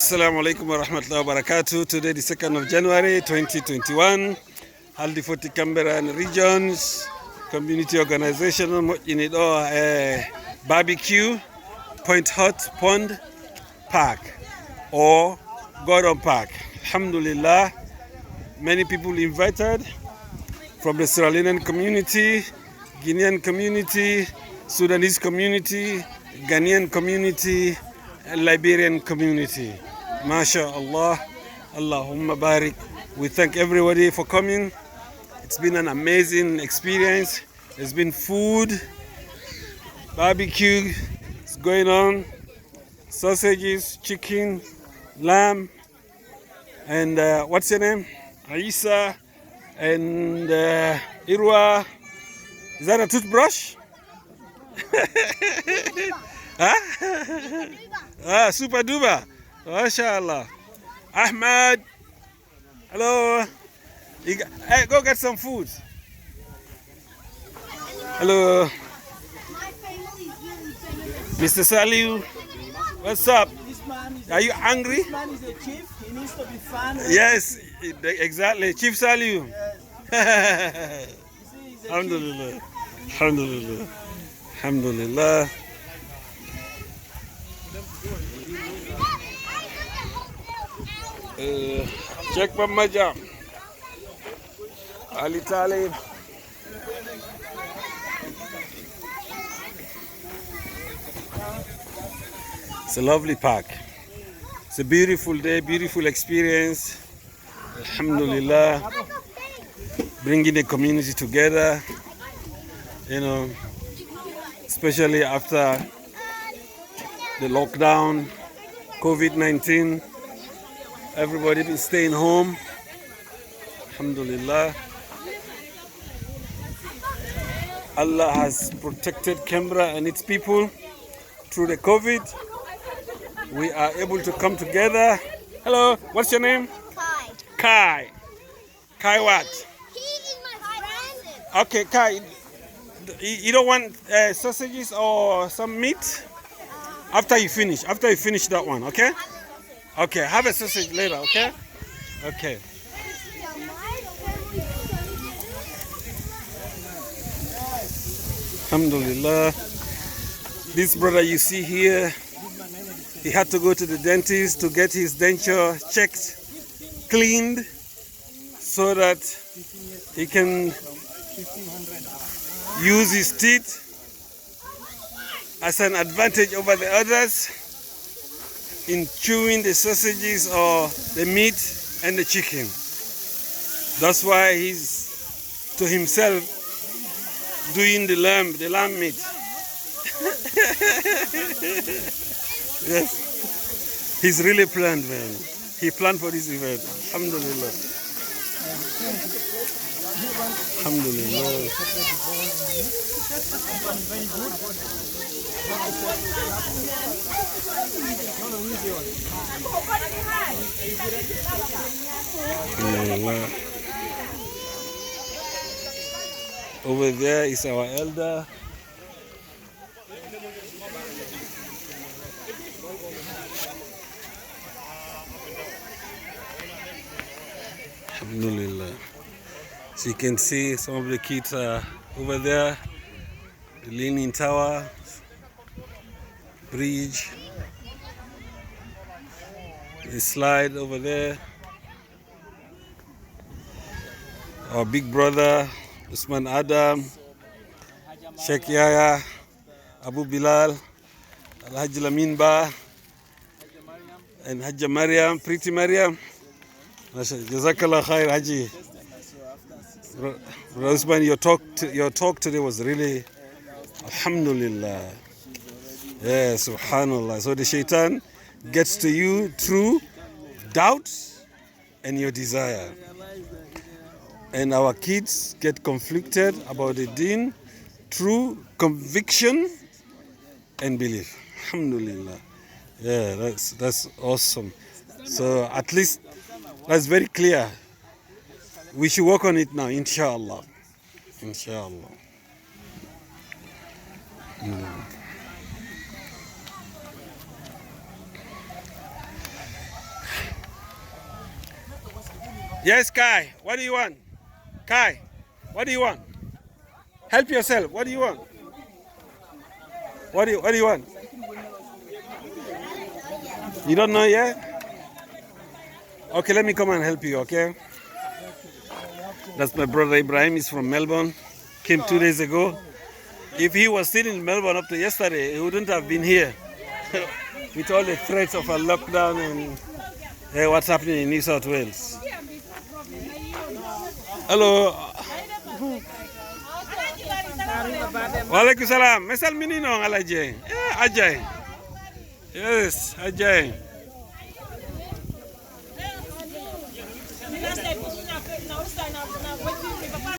Assalamu alaikum wa rahmatullahi wa barakatuh. Today, the 2nd of January 2021, Haldi Fotti Canberra and Regions Community Organization in it all BBQ Point Hot Pond Park or Gordon Park. Alhamdulillah, many people invited from the Sierra Leonean community, Guinean community, Sudanese community, Ghanaian community, and Liberian community. MashaAllah, Allahumma barik. We thank everybody for coming. It's been an amazing experience. There's been food, barbecue is going on, sausages, chicken, lamb, and what's your name? Aisa and Irwa. Is that a toothbrush? Huh? Super duper. MashaAllah. Ahmad. Hello. Hey, go get some food. Hello. Mr. Saliu. What's up? Are you hungry? This man is a chief. He needs to be fun. Yes, exactly. Chief Saliu. Yes. Alhamdulillah. Alhamdulillah. Alhamdulillah. Check Mamaja. Ali Talib. It's a lovely park. It's a beautiful day, beautiful experience. Alhamdulillah. Bringing the community together, you know, especially after the lockdown, COVID-19. Everybody been staying home. Alhamdulillah. Allah has protected Canberra and its people through the COVID. We are able to come together. Hello, what's your name? Kai. Kai. Kai what? He is my friend. Okay, Kai. You don't want sausages or some meat? After you finish that one, okay? Okay, have a sausage later, okay? Okay. Alhamdulillah. This brother you see here, he had to go to the dentist to get his denture checked, cleaned, so that he can use his teeth as an advantage over the others in chewing the sausages or the meat and the chicken. That's why he's to himself doing the lamb meat. Yes, he's really planned, man. He planned for this event. Alhamdulillah. Alhamdulillah. Alhamdulillah. Over there is our elder. Alhamdulillah. So you can see some of the kids are over there. The Leaning Tower, bridge, the slide over there. Our big brother, Usman Adam, Sheikh Yaya, Abu Bilal, Al-Hajj Lamin Ba, and Hajja Mariam, Pretty Mariam. Jazakallah khair, Haji. Brother Usman, your talk today was really, alhamdulillah. Yeah, subhanallah. So the shaitan gets to you through doubt and your desire. And our kids get conflicted about the deen through conviction and belief. Alhamdulillah. Yeah, that's awesome. So at least that's very clear. We should work on it now, inshallah. Inshallah. Yes, Kai. What do you want? Kai, what do you want? Help yourself. What do you want? What do you want? You don't know yet? Okay, let me come and help you, okay? That's my brother Ibrahim. He's from Melbourne. Came 2 days ago. If he was still in Melbourne up to yesterday, he wouldn't have been here. With all the threats of a lockdown and what's happening in New South Wales. Hello. Walaikum salam. Mesal minino ngalaje. Ajay. Yes, Ajay.